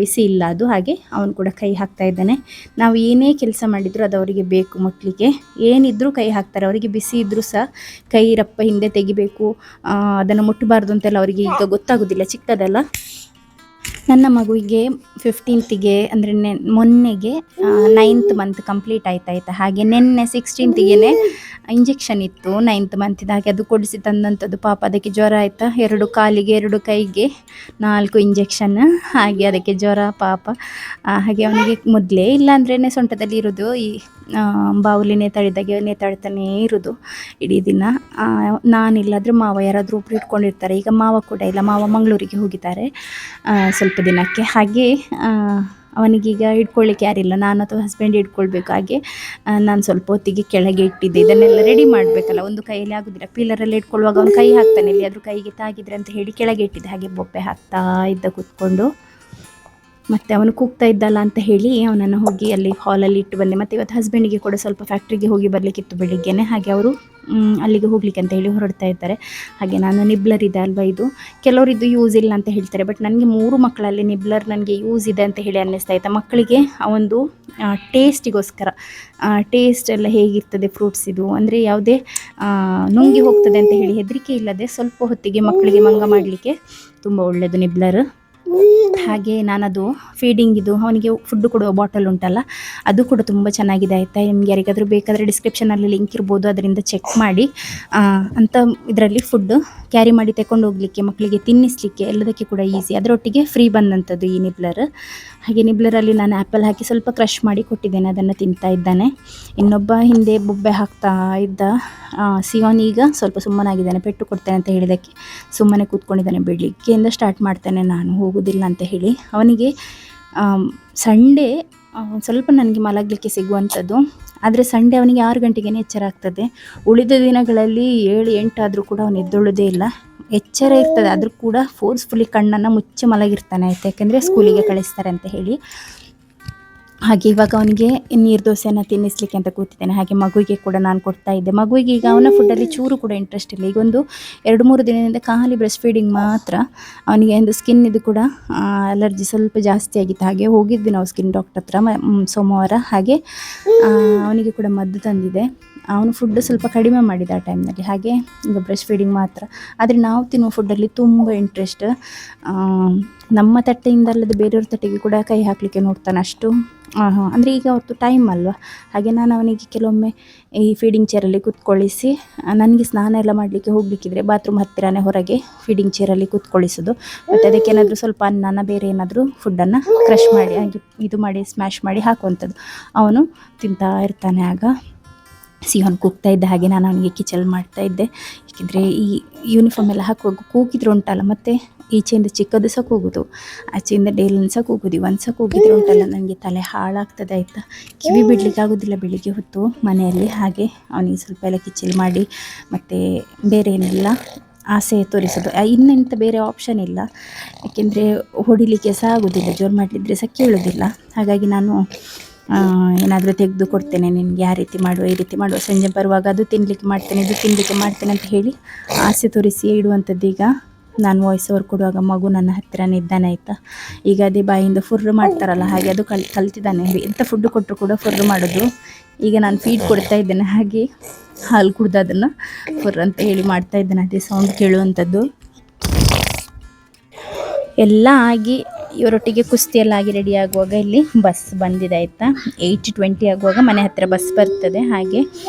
ಬಿಸಿ ಇಲ್ಲ ಅದು. ಹಾಗೆ ಅವನು ಕೂಡ ಕೈ ಹಾಕ್ತಾ ಇದ್ದಾನೆ. ನಾವು ಏನೇ ಕೆಲಸ ಮಾಡಿದರೂ ಅದು ಅವರಿಗೆ ಬೇಕು ಮುಟ್ಲಿಕ್ಕೆ, ಏನಿದ್ರೂ ಕೈ ಹಾಕ್ತಾರೆ. ಅವರಿಗೆ ಬಿಸಿ ಇದ್ದರೂ ಸಹ ಕೈ ರಪ್ಪ ಹಿಂದೆ ತೆಗಿಬೇಕು, ಅದನ್ನು ಮುಟ್ಟಬಾರ್ದು ಅಂತೆಲ್ಲ ಅವರಿಗೆ ಈಗ ಗೊತ್ತಾಗೋದಿಲ್ಲ, ಚಿಕ್ಕದಲ್ಲ. ನನ್ನ ಮಗುವಿಗೆ 15ಗೆ ಅಂದರೆ ಮೊನ್ನೆಗೆ 9th ಮಂತ್ ಕಂಪ್ಲೀಟ್ ಆಯ್ತಾಯ್ತಾ. ಹಾಗೆ ನಿನ್ನೆ 16ಗೆ ಇಂಜೆಕ್ಷನ್ ಇತ್ತು 9th ಮಂತಿದ್ದು. ಹಾಗೆ ಅದು ಕೊಡಿಸಿ ತಂದಂಥದ್ದು. ಪಾಪ ಅದಕ್ಕೆ ಜ್ವರ ಆಯಿತಾ, 2 ಕಾಲಿಗೆ 2 ಕೈಗೆ 4 ಇಂಜೆಕ್ಷನ್. ಹಾಗೆ ಅದಕ್ಕೆ ಜ್ವರ ಪಾಪ. ಹಾಗೆ ಅವನಿಗೆ ಮೊದಲೇ ಇಲ್ಲಾಂದ್ರೇ ಸೊಂಟದಲ್ಲಿ ಇರೋದು ಈ ಬಾವುಲಿ ನೇತಾಡ್ತಾನೇ ಇರೋದು ಇಡೀ ದಿನ. ನಾನಿಲ್ಲಾದರೂ ಮಾವ ಯಾರಾದರೂ ಒಬ್ರು ಇಟ್ಕೊಂಡಿರ್ತಾರೆ. ಈಗ ಮಾವ ಕೂಡ ಇಲ್ಲ, ಮಾವ ಮಂಗಳೂರಿಗೆ ಹೋಗಿದ್ದಾರೆ ಸ್ವಲ್ಪ ದಿನಕ್ಕೆ. ಹಾಗೆ ಅವನಿಗೀಗ ಇಟ್ಕೊಳ್ಳಿಕ್ಕೆ ಯಾರಿಲ್ಲ, ನಾನು ಅಥವಾ ಹಸ್ಬೆಂಡ್ ಇಟ್ಕೊಳ್ಬೇಕು. ಹಾಗೆ ನಾನು ಸ್ವಲ್ಪ ಹೊತ್ತಿಗೆ ಕೆಳಗೆ ಇಟ್ಟಿದ್ದೆ. ಇದನ್ನೆಲ್ಲ ರೆಡಿ ಮಾಡಬೇಕಲ್ಲ, ಒಂದು ಕೈಯಲ್ಲಿ ಆಗೋದಿಲ್ಲ. ಪೀಲರಲ್ಲಿ ಇಟ್ಕೊಳ್ಳುವಾಗ ಅವನು ಕೈ ಹಾಕ್ತಾನೆ, ಇಲ್ಲಿ ಅದ್ರ ಕೈಗೆ ತಾಗಿದ್ರೆ ಅಂತ ಹೇಳಿ ಕೆಳಗೆ ಇಟ್ಟಿದ್ದೆ. ಹಾಗೆ ಬೊಬ್ಬೆ ಹಾಕ್ತಾ ಇದ್ದ ಕೂತ್ಕೊಂಡು. ಮತ್ತು ಅವನು ಕೂಗ್ತಾ ಇದ್ದಲ್ಲ ಅಂತ ಹೇಳಿ ಅವನನ್ನು ಹೋಗಿ ಅಲ್ಲಿ ಹಾಲಲ್ಲಿ ಇಟ್ಟು ಬಂದೆ. ಮತ್ತು ಇವತ್ತು ಹಸ್ಬೆಂಡಿಗೆ ಕೂಡ ಸ್ವಲ್ಪ ಫ್ಯಾಕ್ಟ್ರಿಗೆ ಹೋಗಿ ಬರಲಿಕ್ಕಿತ್ತು ಬೆಳಿಗ್ಗೆನೆ. ಹಾಗೆ ಅವರು ಅಲ್ಲಿಗೆ ಹೋಗ್ಲಿಕ್ಕೆ ಅಂತ ಹೇಳಿ ಹೊರಡ್ತಾ ಇದ್ದಾರೆ. ಹಾಗೆ ನಾನು ನಿಬ್ಲರ್ ಇದೆ ಅಲ್ವಾ, ಇದು ಕೆಲವರಿದ್ದು ಯೂಸ್ ಇಲ್ಲ ಅಂತ ಹೇಳ್ತಾರೆ, ಬಟ್ ನನಗೆ 3 ಮಕ್ಕಳಲ್ಲಿ ನಿಬ್ಲರ್ ನನಗೆ ಯೂಸ್ ಇದೆ ಅಂತ ಹೇಳಿ ಅನ್ನಿಸ್ತಾ ಇತ್ತು. ಮಕ್ಕಳಿಗೆ ಆ ಒಂದು ಟೇಸ್ಟಿಗೋಸ್ಕರ, ಟೇಸ್ಟ್ ಎಲ್ಲ ಹೇಗಿರ್ತದೆ ಫ್ರೂಟ್ಸ್ ಇದು ಅಂದರೆ ಯಾವುದೇ ನುಂಗಿ ಹೋಗ್ತದೆ ಅಂತ ಹೇಳಿ ಹೆದರಿಕೆ ಇಲ್ಲದೆ ಸ್ವಲ್ಪ ಹೊತ್ತಿಗೆ ಮಕ್ಕಳಿಗೆ ಮಂಗ ಮಾಡಲಿಕ್ಕೆ ತುಂಬ ಒಳ್ಳೆಯದು ನಿಬ್ಲರ್. ಹಾಗೆ ನಾನದು ಫೀಡಿಂಗಿದು ಅವನಿಗೆ ಫುಡ್ ಕೊಡುವ ಬಾಟಲ್ ಉಂಟಲ್ಲ, ಅದು ಕೂಡ ತುಂಬ ಚೆನ್ನಾಗಿದೆ ಆಯಿತಾ. ನಿಮ್ಗೆ ಯಾರಿಗಾದರೂ ಬೇಕಾದರೆ ಡಿಸ್ಕ್ರಿಪ್ಷನಲ್ಲಿ ಲಿಂಕ್ ಇರ್ಬೋದು, ಅದರಿಂದ ಚೆಕ್ ಮಾಡಿ. ಅಂಥ ಇದರಲ್ಲಿ ಫುಡ್ ಕ್ಯಾರಿ ಮಾಡಿ ತಗೊಂಡು ಹೋಗಲಿಕ್ಕೆ, ಮಕ್ಕಳಿಗೆ ತಿನ್ನಿಸಲಿಕ್ಕೆ ಎಲ್ಲದಕ್ಕೆ ಕೂಡ ಈಸಿ. ಅದರೊಟ್ಟಿಗೆ ಫ್ರೀ ಬಂದಂಥದ್ದು ಈ ನಿಬ್ಲರ್. ಹಾಗೆ ನಿಬ್ಲರಲ್ಲಿ ನಾನು ಆ್ಯಪಲ್ ಹಾಕಿ ಸ್ವಲ್ಪ ಕ್ರಷ್ ಮಾಡಿ ಕೊಟ್ಟಿದ್ದೇನೆ, ಅದನ್ನು ತಿಂತಾ ಇದ್ದಾನೆ. ಇನ್ನೊಬ್ಬ ಹಿಂದೆ ಬೊಬ್ಬೆ ಹಾಕ್ತಾ ಇದ್ದ ಸಿಯೋನ್ ಈಗ ಸ್ವಲ್ಪ ಸುಮ್ಮನಾಗಿದ್ದಾನೆ, ಪೆಟ್ಟು ಕೊಡ್ತೇನೆ ಅಂತ ಹೇಳಿದ್ದಕ್ಕೆ ಸುಮ್ಮನೆ ಕೂತ್ಕೊಂಡಿದ್ದಾನೆ. ಬೆಳಿಗ್ಗೆಯಿಂದ ಸ್ಟಾರ್ಟ್ ಮಾಡ್ತಾನೆ ನಾನು ಹೋಗೋದಿಲ್ಲ ಅಂತ ಹೇಳಿ. ಅವನಿಗೆ ಸಂಡೇ ಸ್ವಲ್ಪ ನನಗೆ ಮಲಗಲಿಕ್ಕೆ ಸಿಗುವಂಥದ್ದು, ಆದರೆ ಸಂಡೇ ಅವನಿಗೆ 6 ಗಂಟೆಗೇ ಎಚ್ಚರ ಆಗ್ತದೆ. ಉಳಿದ ದಿನಗಳಲ್ಲಿ 7-8 ಆದರೂ ಕೂಡ ಅವನು ಎದ್ದೊಳ್ಳೋದೇ ಇಲ್ಲ, ಎಚ್ಚರ ಇರ್ತದೆ, ಆದರೂ ಕೂಡ ಫೋರ್ಸ್ಫುಲಿ ಕಣ್ಣನ್ನು ಮುಚ್ಚಿ ಮಲಗಿರ್ತಾನೆ ಆಯಿತು, ಯಾಕೆಂದರೆ ಸ್ಕೂಲಿಗೆ ಕಳಿಸ್ತಾರೆ ಅಂತ ಹೇಳಿ. ಹಾಗೆ ಇವಾಗ ಅವನಿಗೆ ನೀರು ದೋಸೆಯನ್ನು ತಿನ್ನಿಸ್ಲಿಕ್ಕೆ ಅಂತ ಕೂತಿದ್ದೇನೆ. ಹಾಗೆ ಮಗುವಿಗೆ ಕೂಡ ನಾನು ಕೊಡ್ತಾ ಇದ್ದೆ. ಮಗುವಿಗೆ ಈಗ ಅವನ ಫುಡ್ಡಲ್ಲಿ ಚೂರು ಕೂಡ ಇಂಟ್ರೆಸ್ಟ್ ಇಲ್ಲ. ಈಗ ಒಂದು 2-3 ದಿನದಿಂದ ಖಾಲಿ ಬ್ರೆಸ್ಟ್ ಫೀಡಿಂಗ್ ಮಾತ್ರ. ಅವನಿಗೆ ಒಂದು ಸ್ಕಿನ್ ಇದು ಕೂಡ ಅಲರ್ಜಿ ಸ್ವಲ್ಪ ಜಾಸ್ತಿ ಆಗಿತ್ತು. ಹಾಗೆ ಹೋಗಿದ್ವಿ ನಾವು ಸ್ಕಿನ್ ಡಾಕ್ಟರ್ ಹತ್ರ ಸೋಮವಾರ. ಹಾಗೆ ಅವನಿಗೆ ಕೂಡ ಮದ್ದು ತಂದಿದೆ. ಅವನು ಫುಡ್ ಸ್ವಲ್ಪ ಕಡಿಮೆ ಮಾಡಿದ ಆ ಟೈಮ್ನಲ್ಲಿ. ಹಾಗೆ ಈಗ ಬ್ರೆಸ್ಟ್ ಫೀಡಿಂಗ್ ಮಾತ್ರ. ಆದರೆ ನಾವು ತಿನ್ನುವ ಫುಡ್ಡಲ್ಲಿ ತುಂಬ ಇಂಟ್ರೆಸ್ಟ್. ನಮ್ಮ ತಟ್ಟೆಯಿಂದಲ್ಲದೆ ಬೇರೆಯವ್ರ ತಟ್ಟೆಗೆ ಕೂಡ ಕೈ ಹಾಕಲಿಕ್ಕೆ ನೋಡ್ತಾನೆ, ಅಷ್ಟು ಅಂದರೆ ಈಗ ಅವತ್ತು ಟೈಮ್ ಅಲ್ವಾ. ಹಾಗೆ ನಾನು ಅವನಿಗೆ ಕೆಲವೊಮ್ಮೆ ಈ ಫೀಡಿಂಗ್ ಚೇರಲ್ಲಿ ಕೂತ್ಕೊಳ್ಳಿಸಿ, ನನಗೆ ಸ್ನಾನ ಎಲ್ಲ ಮಾಡಲಿಕ್ಕೆ ಹೋಗಲಿಕ್ಕಿದ್ರೆ ಬಾತ್ರೂಮ್ ಹತ್ತಿರನೇ ಹೊರಗೆ ಫೀಡಿಂಗ್ ಚೇರಲ್ಲಿ ಕೂತ್ಕೊಳ್ಳಿಸೋದು. ಮತ್ತು ಅದಕ್ಕೇನಾದರೂ ಸ್ವಲ್ಪ ಅನ್ನನ ಬೇರೆ ಏನಾದರೂ ಫುಡ್ಡನ್ನು ಕ್ರಷ್ ಮಾಡಿ ಹಾಗೆ ಇದು ಮಾಡಿ ಸ್ಮ್ಯಾಶ್ ಮಾಡಿ ಹಾಕುವಂಥದ್ದು. ಅವನು ತಿಂತಾ ಇರ್ತಾನೆ. ಆಗ ಸಿಹನ್ ಕೂಗ್ತಾ ಇದ್ದ. ಹಾಗೆ ನಾನು ಅವನಿಗೆ ಕಿಚಲ್ ಮಾಡ್ತಾ ಇದ್ದೆ, ಏಕೆಂದರೆ ಈ ಯೂನಿಫಾರ್ಮ್ ಎಲ್ಲ ಹಾಕುವಾಗ ಕೂಗಿದ್ರೆ ಉಂಟಲ್ಲ, ಮತ್ತು ಈಚೆಯಿಂದ ಚಿಕ್ಕದು ಸಹ ಕೂಗೋದು, ಆಚೆಯಿಂದ ಡೇಲನ್ ಸಹ ಕೂಗೋದು, ಒಂದು ಸಹ ಕೂಗಿದ್ರೆ ಉಂಟಲ್ಲ ನನಗೆ ತಲೆ ಹಾಳಾಗ್ತದೆ ಆಯಿತಾ. ಕಿವಿ ಬಿಡಲಿಕ್ಕೆ ಆಗೋದಿಲ್ಲ ಬೆಳಿಗ್ಗೆ ಹೊತ್ತು ಮನೆಯಲ್ಲಿ. ಹಾಗೆ ಅವನಿಗೆ ಸ್ವಲ್ಪ ಎಲ್ಲ ಕಿಚಲ್ ಮಾಡಿ ಮತ್ತು ಬೇರೆ ಏನೆಲ್ಲ ಆಸೆ ತೋರಿಸೋದು. ಇನ್ನೆಂತ ಬೇರೆ ಆಪ್ಷನ್ ಇಲ್ಲ, ಏಕೆಂದರೆ ಹೊಡಿಲಿಕ್ಕೆ ಸಹ ಆಗೋದಿಲ್ಲ, ಜೋರು ಮಾಡಲಿದ್ರೆ ಸಹ ಕೇಳೋದಿಲ್ಲ. ಹಾಗಾಗಿ ನಾನು ಏನಾದರೂ ತೆಗೆದು ಕೊಡ್ತೇನೆ, ನಿನಗೆ ಯಾವ ರೀತಿ ಮಾಡುವ ಈ ರೀತಿ ಮಾಡುವ, ಸಂಜೆ ಬರುವಾಗ ಅದು ತಿನ್ನಲಿಕ್ಕೆ ಮಾಡ್ತೇನೆ ಇದು ತಿನ್ನಲಿಕ್ಕೆ ಮಾಡ್ತೇನೆ ಅಂತ ಹೇಳಿ ಆಸೆ ತೋರಿಸಿ ಇಡುವಂಥದ್ದು. ಈಗ ನಾನು ವಾಯ್ಸ್ ಓವರ್ ಕೊಡುವಾಗ ಮಗು ನನ್ನ ಹತ್ತಿರನೇ ಇದ್ದಾನೆ ಆಯಿತಾ. ಈಗ ಅದೇ ಬಾಯಿಂದ ಫುರ್ರು ಮಾಡ್ತಾರಲ್ಲ, ಹಾಗೆ ಅದು ಕಲ್ತಿದ್ದಾನೆ. ಎಂಥ ಫುಡ್ ಕೊಟ್ಟರು ಕೂಡ ಫುರ್ರು ಮಾಡೋದು. ಈಗ ನಾನು ಫೀಡ್ ಕೊಡ್ತಾ ಇದ್ದೇನೆ, ಹಾಗೆ ಹಾಲು ಕುಡ್ದು ಅದನ್ನು ಫುರ್ ಅಂತ ಹೇಳಿ ಮಾಡ್ತಾ ಇದ್ದೇನೆ, ಅದೇ ಸೌಂಡ್ ಕೇಳುವಂಥದ್ದು. ಎಲ್ಲ ಆಗಿ ಇವರೊಟ್ಟಿಗೆ ಕುಸ್ತಿಯೆಲ್ಲ ಆಗಿ ರೆಡಿ ಆಗುವಾಗ ಇಲ್ಲಿ ಬಸ್ ಬಂದಿದೆ ಆಯಿತಾ. 8:20 ಆಗುವಾಗ ಮನೆ ಹತ್ತಿರ ಬಸ್ ಬರ್ತದೆ. ಹಾಗೆ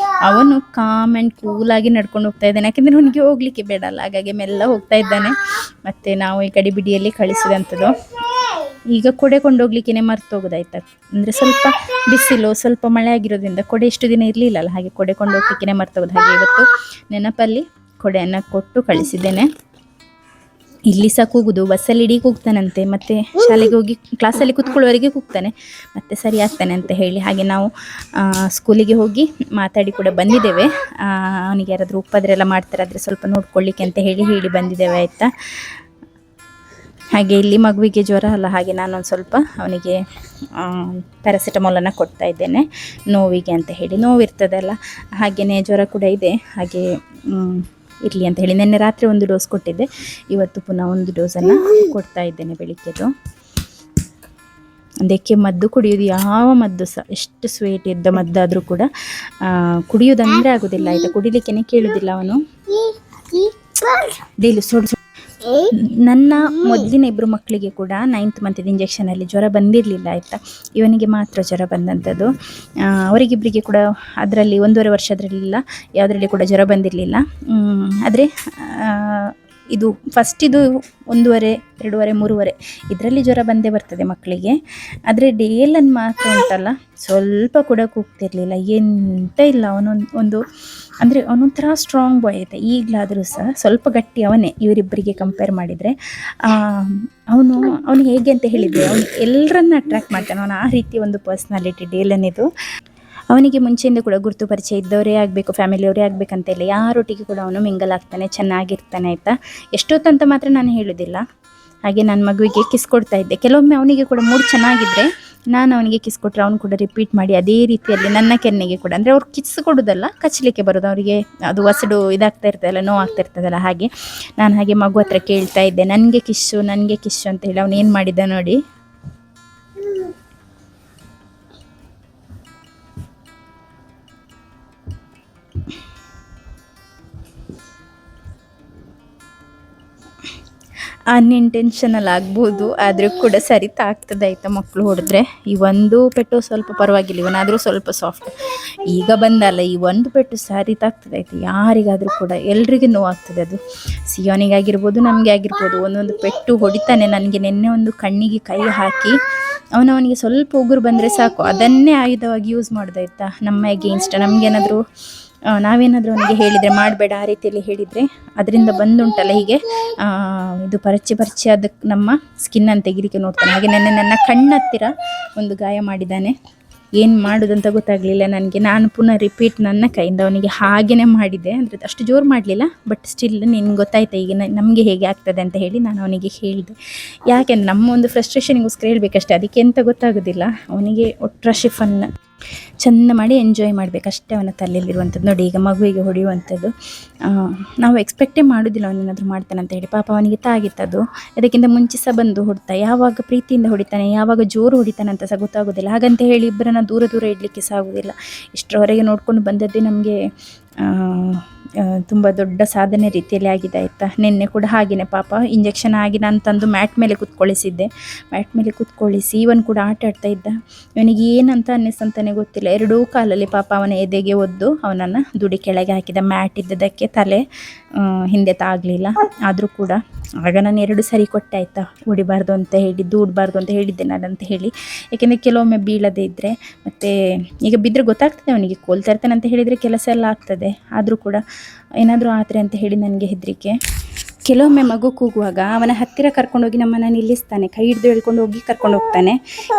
ಅವನು ಕಾಮ್ ಆ್ಯಂಡ್ ಕೂಲಾಗಿ ನಡ್ಕೊಂಡು ಹೋಗ್ತಾ ಇದ್ದಾನೆ, ಯಾಕೆಂದರೆ ಅವನಿಗೆ ಹೋಗಲಿಕ್ಕೆ ಬೇಡಲ್ಲ, ಹಾಗಾಗಿ ಮೆಲ್ಲ ಹೋಗ್ತಾ ಇದ್ದಾನೆ. ಮತ್ತು ನಾವು ಈ ಗಡಿಬಿಡಿಯಲ್ಲಿ ಕಳಿಸಿದಂಥದ್ದು. ಈಗ ಕೊಡೆ ಕೊಂಡೋಗ್ಲಿಕ್ಕೆ ಮರ್ತೋಗೋದಾಯ್ತಾ, ಅಂದರೆ ಸ್ವಲ್ಪ ಬಿಸಿಲು ಸ್ವಲ್ಪ ಮಳೆ ಆಗಿರೋದ್ರಿಂದ ಕೊಡೆ ಎಷ್ಟು ದಿನ ಇರಲಿಲ್ಲಲ್ಲ, ಹಾಗೆ ಕೊಡೆ ಕೊಂಡೋಗ್ಲಿಕ್ಕೆ ಮರ್ತೋಗೋದು. ಹಾಗೆ ಇವತ್ತು ನೆನಪಲ್ಲಿ ಕೊಡೆಯನ್ನು ಕೊಟ್ಟು ಕಳಿಸಿದ್ದೇನೆ. ಇಲ್ಲಿ ಸಹ ಕೂಗುದು, ಬಸ್ಸಲ್ಲಿ ಇಡೀ ಕೂಗ್ತಾನಂತೆ, ಮತ್ತು ಶಾಲೆಗೆ ಹೋಗಿ ಕ್ಲಾಸಲ್ಲಿ ಕೂತ್ಕೊಳ್ಳುವವರೆಗೆ ಕೂಗ್ತಾನೆ, ಮತ್ತು ಸರಿ ಆಗ್ತಾನೆ ಅಂತ ಹೇಳಿ. ಹಾಗೆ ನಾವು ಸ್ಕೂಲಿಗೆ ಹೋಗಿ ಮಾತಾಡಿ ಕೂಡ ಬಂದಿದ್ದೇವೆ. ಅವನಿಗೆ ಯಾರಾದರೂ ಉಪದ್ರೆಲ್ಲ ಮಾಡ್ತಾರೆ ಆದರೆ ಸ್ವಲ್ಪ ನೋಡ್ಕೊಳ್ಳಿಕ್ಕೆ ಅಂತ ಹೇಳಿ ಬಂದಿದ್ದೇವೆ ಆಯಿತಾ. ಹಾಗೆ ಇಲ್ಲಿ ಮಗುವಿಗೆ ಜ್ವರ ಅಲ್ಲ, ಹಾಗೆ ನಾನೊಂದು ಸ್ವಲ್ಪ ಅವನಿಗೆ ಪ್ಯಾರಾಸಿಟಮಾಲನ್ನು ಕೊಡ್ತಾ ಇದ್ದೇನೆ ನೋವಿಗೆ ಅಂತ ಹೇಳಿ. ನೋವಿರ್ತದಲ್ಲ, ಹಾಗೆಯೇ ಜ್ವರ ಕೂಡ ಇದೆ, ಹಾಗೆ ಇರಲಿ ಅಂತ ಹೇಳಿ ನಿನ್ನೆ ರಾತ್ರಿ ಒಂದು ಡೋಸ್ ಕೊಟ್ಟಿದ್ದೆ, ಇವತ್ತು ಪುನಃ ಒಂದು ಡೋಸನ್ನು ಕೊಡ್ತಾ ಇದ್ದೇನೆ ಬೆಳಿಗ್ಗೆದು. ಅದಕ್ಕೆ ಮದ್ದು ಕುಡಿಯೋದು ಯಾವ ಮದ್ದು ಸಹ ಎಷ್ಟು ಸ್ವೀಟ್ ಇದ್ದ ಮದ್ದಾದರೂ ಕೂಡ ಕುಡಿಯೋದಂದರೆ ಆಗೋದಿಲ್ಲ ಆಯಿತಾ, ಕುಡಿಲಿಕ್ಕೆ ಕೇಳೋದಿಲ್ಲ ಅವನು. ಡೈಲಿ ನನ್ನ ಮೊದಲಿನ 2 ಮಕ್ಕಳಿಗೆ ಕೂಡ 9th ಮಂತಿದ್ದು ಇಂಜೆಕ್ಷನಲ್ಲಿ ಜ್ವರ ಬಂದಿರಲಿಲ್ಲ ಆಯಿತಾ. ಇವನಿಗೆ ಮಾತ್ರ ಜ್ವರ ಬಂದಂಥದ್ದು. ಅವರಿಗಿಬ್ಬರಿಗೆ ಕೂಡ ಅದರಲ್ಲಿ 1.5 ವರ್ಷದ್ರಲ್ಲಿಲ್ಲ ಯಾವುದರಲ್ಲಿ ಕೂಡ ಜ್ವರ ಬಂದಿರಲಿಲ್ಲ. ಆದರೆ ಇದು ಫಸ್ಟಿದು 1.5, 2.5, 3.5 ಇದರಲ್ಲಿ ಜ್ವರ ಬಂದೇ ಬರ್ತದೆ ಮಕ್ಕಳಿಗೆ. ಆದರೆ ಡೇಲನ್ನು ಮಾತ್ರ ಉಂಟಲ್ಲ ಸ್ವಲ್ಪ ಕೂಡ ಕೂಗ್ತಿರ್ಲಿಲ್ಲ, ಎಂತ ಇಲ್ಲ. ಅವನೊಂದು ಅಂದರೆ ಅವನೊಂಥರ ಸ್ಟ್ರಾಂಗ್ ಬಾಯ್ ಆಯಿತಾ. ಈಗಲಾದರೂ ಸಹ ಸ್ವಲ್ಪ ಗಟ್ಟಿ ಅವನೇ ಇವರಿಬ್ಬರಿಗೆ ಕಂಪೇರ್ ಮಾಡಿದರೆ. ಅವನು ಹೇಗೆ ಅಂತ ಹೇಳಿದರೆ ಅವನು ಎಲ್ಲರನ್ನ ಅಟ್ರ್ಯಾಕ್ಟ್ ಮಾಡ್ತಾನೆ, ಅವನು ಆ ರೀತಿ ಒಂದು ಪರ್ಸ್ನಾಲಿಟಿ ಡೇಲನ್ನಿದು. ಅವನಿಗೆ ಮುಂಚೆಯಿಂದ ಕೂಡ ಗುರುತು ಪರಿಚಯ ಇದ್ದವರೇ ಆಗಬೇಕು, ಫ್ಯಾಮಿಲಿಯವರೇ ಆಗಬೇಕಂತ ಇಲ್ಲ, ಯಾರೊಟ್ಟಿಗೆ ಕೂಡ ಅವನು ಮಿಂಗಲ್ ಆಗ್ತಾನೆ, ಚೆನ್ನಾಗಿರ್ತಾನೆ ಆಯಿತಾ. ಎಷ್ಟೊತ್ತಂತ ಮಾತ್ರ ನಾನು ಹೇಳೋದಿಲ್ಲ. ಹಾಗೆ ನನ್ನ ಮಗುವಿಗೆ ಕಿಸ್ ಕೊಡ್ತಾ ಇದ್ದೆ. ಕೆಲವೊಮ್ಮೆ ಅವನಿಗೆ ಕೂಡ ಮೂಡ್ ಚೆನ್ನಾಗಿದ್ದರೆ ನಾನು ಅವನಿಗೆ ಕಿಸ್ ಕೊಟ್ಟರೆ ಅವನು ಕೂಡ ರಿಪೀಟ್ ಮಾಡಿ ಅದೇ ರೀತಿಯಲ್ಲಿ ನನ್ನ ಕೆನ್ನೆಗೆ ಕೂಡ, ಅಂದರೆ ಅವ್ರು ಕಿಸ್ ಕೊಡೋದಲ್ಲ, ಕಚ್ಚಲಿಕ್ಕೆ ಬರೋದು ಅವರಿಗೆ, ಅದು ವಸಡು ಇದಾಗ್ತಾ ಇರ್ತದಲ್ಲ, ನೋವಾಗ್ತಾ ಇರ್ತದಲ್ಲ, ಹಾಗೆ ನಾನು ಹಾಗೆ ಮಗು ಹತ್ರ ಕೇಳ್ತಾ ಇದ್ದೆ, ನನಗೆ ಕಿಸ್ಸು ಅಂತ ಹೇಳಿ. ಅವನು ಏನು ಮಾಡಿದ್ದ ನೋಡಿ. ಅನ್ಇಂಟೆನ್ಷನಲ್ ಆಗ್ಬೋದು, ಆದರೂ ಕೂಡ ಸರಿತಾ ಆಗ್ತದೆ ಆಯಿತಾ. ಮಕ್ಕಳು ಹೊಡೆದ್ರೆ ಈ ಒಂದು ಪೆಟ್ಟು ಸ್ವಲ್ಪ ಪರವಾಗಿಲ್ಲ, ಇವನಾದರೂ ಸ್ವಲ್ಪ ಸಾಫ್ಟ್. ಈಗ ಬಂದಲ್ಲ, ಈ ಒಂದು ಪೆಟ್ಟು ಸರಿತಾಗ್ತದೆ ಆಯಿತು. ಯಾರಿಗಾದರೂ ಕೂಡ ಎಲ್ರಿಗೂ ನೋವಾಗ್ತದೆ ಅದು. ಸಿಯೋನಿಗಾಗಿರ್ಬೋದು, ನಮಗೆ ಆಗಿರ್ಬೋದು. ಒಂದೊಂದು ಪೆಟ್ಟು ಹೊಡಿತಾನೆ. ನನಗೆ ನಿನ್ನೆ ಒಂದು ಕಣ್ಣಿಗೆ ಕೈ ಹಾಕಿ ಅವನಿಗೆ ಸ್ವಲ್ಪ ಉಗುರು ಬಂದರೆ ಸಾಕು, ಅದನ್ನೇ ಆಯುಧವಾಗಿ ಯೂಸ್ ಮಾಡೋದಾಯ್ತಾ ನಮ್ಮ ಎಗೇನ್ಸ್ಟ್. ನಮಗೇನಾದರೂ ನಾವೇನಾದರೂ ಅವನಿಗೆ ಹೇಳಿದರೆ ಮಾಡಬೇಡ ಆ ರೀತಿಯಲ್ಲಿ ಹೇಳಿದರೆ ಅದರಿಂದ ಬಂದುಂಟಲ್ಲ ಹೀಗೆ ಇದು ಪರಚಿ ಅದಕ್ಕೆ ನಮ್ಮ ಸ್ಕಿನ್ನನ್ನು ತೆಗಿಲಿಕ್ಕೆ ನೋಡ್ತಾನೆ. ಹಾಗೆ ನನ್ನ ಕಣ್ಣತ್ತಿರ ಒಂದು ಗಾಯ ಮಾಡಿದ್ದಾನೆ. ಏನು ಮಾಡೋದಂತ ಗೊತ್ತಾಗಲಿಲ್ಲ ನನಗೆ. ನಾನು ಪುನಃ ರಿಪೀಟ್ ನನ್ನ ಕೈಯಿಂದ ಅವನಿಗೆ ಹಾಗೇ ಮಾಡಿದೆ. ಅಂದರೆ ಅಷ್ಟು ಜೋರು ಮಾಡಲಿಲ್ಲ, ಬಟ್ ಸ್ಟಿಲ್ ನಿನ್ಗೆ ಗೊತ್ತಾಯ್ತಾ ಈಗ ನಮಗೆ ಹೇಗೆ ಆಗ್ತದೆ ಅಂತ ಹೇಳಿ ನಾನು ಅವನಿಗೆ ಹೇಳಿದೆ. ಯಾಕೆಂದ್ರೆ ನಮ್ಮ ಒಂದು ಫ್ರಸ್ಟ್ರೇಷನಿಗೋಸ್ಕರ ಹೇಳಬೇಕಷ್ಟೇ, ಅದಕ್ಕೆ ಎಂತ ಗೊತ್ತಾಗೋದಿಲ್ಲ. ಅವನಿಗೆ ಒಟ್ಟರ ಶಿಫನ್ನು ಚೆಂದ ಮಾಡಿ ಎಂಜಾಯ್ ಮಾಡಬೇಕಷ್ಟೇ ಅವನ ತಲೆಯಲ್ಲಿರುವಂಥದ್ದು. ನೋಡಿ ಈಗ ಮಗುವಿಗೆ ಹೊಡೆಯುವಂಥದ್ದು ನಾವು ಎಕ್ಸ್ಪೆಕ್ಟೇ ಮಾಡೋದಿಲ್ಲ ಅವನೇನಾದರೂ ಮಾಡ್ತಾನೆ ಅಂತ ಹೇಳಿ. ಪಾಪ ಅವನಿಗೆ ತಾಗಿತ್ತದು. ಅದಕ್ಕಿಂತ ಮುಂಚೆ ಸಹ ಬಂದು ಹೊಡ್ತಾ, ಯಾವಾಗ ಪ್ರೀತಿಯಿಂದ ಹೊಡಿತಾನೆ, ಯಾವಾಗ ಜೋರು ಹೊಡಿತಾನೆ ಅಂತ ಸಹ ಗೊತ್ತಾಗೋದಿಲ್ಲ. ಹಾಗಂತ ಹೇಳಿ ಇಬ್ಬರನ್ನ ದೂರ ಇಡಲಿಕ್ಕೆ ಸಹ ಆಗೋದಿಲ್ಲ. ಇಷ್ಟರವರೆಗೆ ನೋಡ್ಕೊಂಡು ಬಂದದ್ದೇ ನಮಗೆ ತುಂಬ ದೊಡ್ಡ ಸಾಧನೆ ರೀತಿಯಲ್ಲಿ ಆಗಿದೆ ಆಯಿತಾ. ನಿನ್ನೆ ಕೂಡ ಹಾಗೆಯೇ ಪಾಪ ಇಂಜೆಕ್ಷನ್ ಆಗಿ ನಾನು ತಂದು ಮ್ಯಾಟ್ ಮೇಲೆ ಕೂತ್ಕೊಳ್ಳಿಸಿದ್ದೆ. ಮ್ಯಾಟ್ ಮೇಲೆ ಕೂತ್ಕೊಳ್ಳಿಸಿ ಇವನು ಕೂಡ ಆಟ ಆಡ್ತಾ ಇದ್ದ. ಇವನಿಗೆ ಏನಂತ ಅನ್ನಿಸ್ತಂತಾನೆ ಗೊತ್ತಿಲ್ಲ, ಎರಡೂ ಕಾಲಲ್ಲಿ ಪಾಪ ಅವನ ಎದೆಗೆ ಒದ್ದು ಅವನನ್ನು ದುಡಿ ಕೆಳಗೆ ಹಾಕಿದ. ಮ್ಯಾಟ್ ಇದ್ದದಕ್ಕೆ ತಲೆ ಹಿಂದೆ ತಾಗಲಿಲ್ಲ. ಆದರೂ ಕೂಡ ಆಗ ನಾನು 2 ಸರಿ ಕೊಟ್ಟೆ ಆಯಿತಾ, ಹೊಡಿಬಾರ್ದು ಅಂತ ಹೇಳಿ, ದೂಡಬಾರ್ದು ಅಂತ ಹೇಳಿದ್ದೆ ನಾನಂತ ಹೇಳಿ. ಏಕೆಂದರೆ ಕೆಲವೊಮ್ಮೆ ಬೀಳದೇ ಇದ್ದರೆ ಮತ್ತು ಈಗ ಬಿದ್ದರೆ ಗೊತ್ತಾಗ್ತದೆ ಅವನಿಗೆ, ಕೋಲ್ತಾ ಇರ್ತಾನೆ ಅಂತ ಹೇಳಿದರೆ ಕೆಲಸ ಎಲ್ಲ ಆಗ್ತದೆ. ಆದರೂ ಕೂಡ ಏನಾದರೂ ಆದರೆ ಅಂತ ಹೇಳಿ ನನಗೆ ಹೆದರಿಕೆ. ಕೆಲವೊಮ್ಮೆ ಮಗು ಕೂಗುವಾಗ ಅವನ ಹತ್ತಿರ ಕರ್ಕೊಂಡೋಗಿ ನಮ್ಮನ್ನು ನಿಲ್ಲಿಸ್ತಾನೆ, ಕೈ ಹಿಡಿದು ಹೇಳ್ಕೊಂಡು ಹೋಗಿ ಕರ್ಕೊಂಡು ಹೋಗ್ತಾನೆ.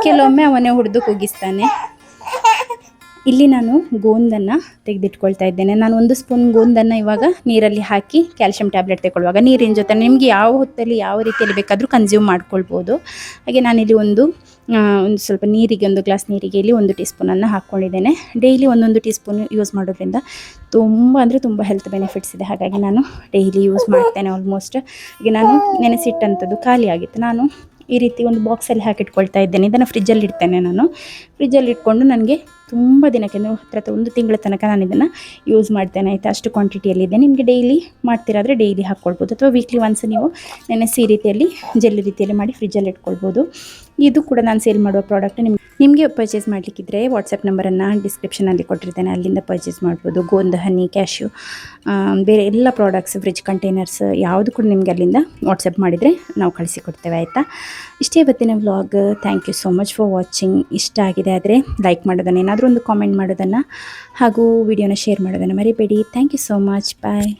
ಕೆಲವೊಮ್ಮೆ ಅವನೇ ಹೊಡೆದು ಕೂಗಿಸ್ತಾನೆ. ಇಲ್ಲಿ ನಾನು ಗೋಂದನ್ನು ತೆಗೆದಿಟ್ಕೊಳ್ತಾ ಇದ್ದೇನೆ. ನಾನು 1 ಸ್ಪೂನ್ ಗೋಂದನ್ನು ಇವಾಗ ನೀರಲ್ಲಿ ಹಾಕಿ ಕ್ಯಾಲ್ಶಿಯಂ ಟ್ಯಾಬ್ಲೆಟ್ ತಗೊಳ್ಳುವಾಗ ನೀರಿನ ಜೊತೆ ನಿಮಗೆ ಯಾವ ಹೊತ್ತಲ್ಲಿ ಯಾವ ರೀತಿಯಲ್ಲಿ ಬೇಕಾದರೂ ಕನ್ಸ್ಯೂಮ್ ಮಾಡ್ಕೊಳ್ಬೋದು. ಹಾಗೆ ನಾನಿಲ್ಲಿ ಒಂದು ಸ್ವಲ್ಪ ನೀರಿಗೆ, 1 ಗ್ಲಾಸ್ ನೀರಿಗೆ ಇಲ್ಲಿ 1 ಟೀ ಸ್ಪೂನನ್ನು ಹಾಕ್ಕೊಂಡಿದ್ದೇನೆ. ಡೈಲಿ 1 ಟೀ ಸ್ಪೂನ್ ಯೂಸ್ ಮಾಡೋದ್ರಿಂದ ತುಂಬ ಅಂದರೆ ತುಂಬ ಹೆಲ್ತ್ ಬೆನಿಫಿಟ್ಸ್ ಇದೆ. ಹಾಗಾಗಿ ನಾನು ಡೈಲಿ ಯೂಸ್ ಮಾಡ್ತೇನೆ ಆಲ್ಮೋಸ್ಟ್. ಈಗ ನಾನು ನೆನೆಸಿಟ್ಟಂಥದ್ದು ಖಾಲಿ ಆಗಿತ್ತು. ನಾನು ಈ ರೀತಿ ಒಂದು ಬಾಕ್ಸಲ್ಲಿ ಹಾಕಿಟ್ಕೊಳ್ತಾ ಇದ್ದೇನೆ. ಇದನ್ನು ಫ್ರಿಜ್ಜಲ್ಲಿ ಇಡ್ತೇನೆ. ನಾನು ಫ್ರಿಜ್ಜಲ್ಲಿ ಇಟ್ಕೊಂಡು ನನಗೆ ತುಂಬ ದಿನಕ್ಕೆ, 1 ತಿಂಗಳ ತನಕ ನಾನು ಇದನ್ನು ಯೂಸ್ ಮಾಡ್ತೇನೆ ಆಯಿತಾ. ಅಷ್ಟು ಕ್ವಾಂಟಿಟಿಯಲ್ಲಿದೆ. ನಿಮಗೆ ಡೈಲಿ ಮಾಡ್ತಿರಾದರೆ ಡೈಲಿ ಹಾಕ್ಕೊಳ್ಬೋದು, ಅಥವಾ ವೀಕ್ಲಿ ಒನ್ಸ್ ನೀವು ನೆನೆಸಿ ಈ ರೀತಿಯಲ್ಲಿ ಜೆಲ್ ರೀತಿಯಲ್ಲಿ ಮಾಡಿ ಫ್ರಿಜ್ಜಲ್ಲಿ ಇಟ್ಕೊಳ್ಬೋದು. ಇದು ಕೂಡ ನಾನು ಸೇಲ್ ಮಾಡುವ ಪ್ರಾಡಕ್ಟ್. ನಿಮಗೆ ಪರ್ಚೇಸ್ ಮಾಡಲಿಕ್ಕಿದ್ರೆ ವಾಟ್ಸಪ್ ನಂಬರನ್ನು ಡಿಸ್ಕ್ರಿಪ್ಷನಲ್ಲಿ ಕೊಟ್ಟಿರ್ತೇನೆ, ಅಲ್ಲಿಂದ ಪರ್ಚೇಸ್ ಮಾಡ್ಬೋದು. ಗೋಂದ, ಹನಿ, ಕ್ಯಾಶ್ಯೂ, ಬೇರೆ ಎಲ್ಲ ಪ್ರಾಡಕ್ಟ್ಸ್, ಫ್ರಿಜ್ ಕಂಟೈನರ್ಸ್ ಯಾವುದು ಕೂಡ ನಿಮಗೆ ಅಲ್ಲಿಂದ ವಾಟ್ಸಪ್ ಮಾಡಿದರೆ ನಾವು ಕಳಿಸಿಕೊಡ್ತೇವೆ ಆಯಿತಾ. ಇಷ್ಟೇ ಇವತ್ತಿನ vlog. Thank you so much for watching. ಇಷ್ಟ ಆಗಿದೆ ಆದರೆ ಲೈಕ್ ಮಾಡೋದನ್ನು, ಏನಾದರೂ ಒಂದು ಕಾಮೆಂಟ್ ಮಾಡೋದನ್ನು ಹಾಗೂ ವಿಡಿಯೋನ ಶೇರ್ ಮಾಡೋದನ್ನು ಮರಿಬೇಡಿ. Thank you so much. Bye.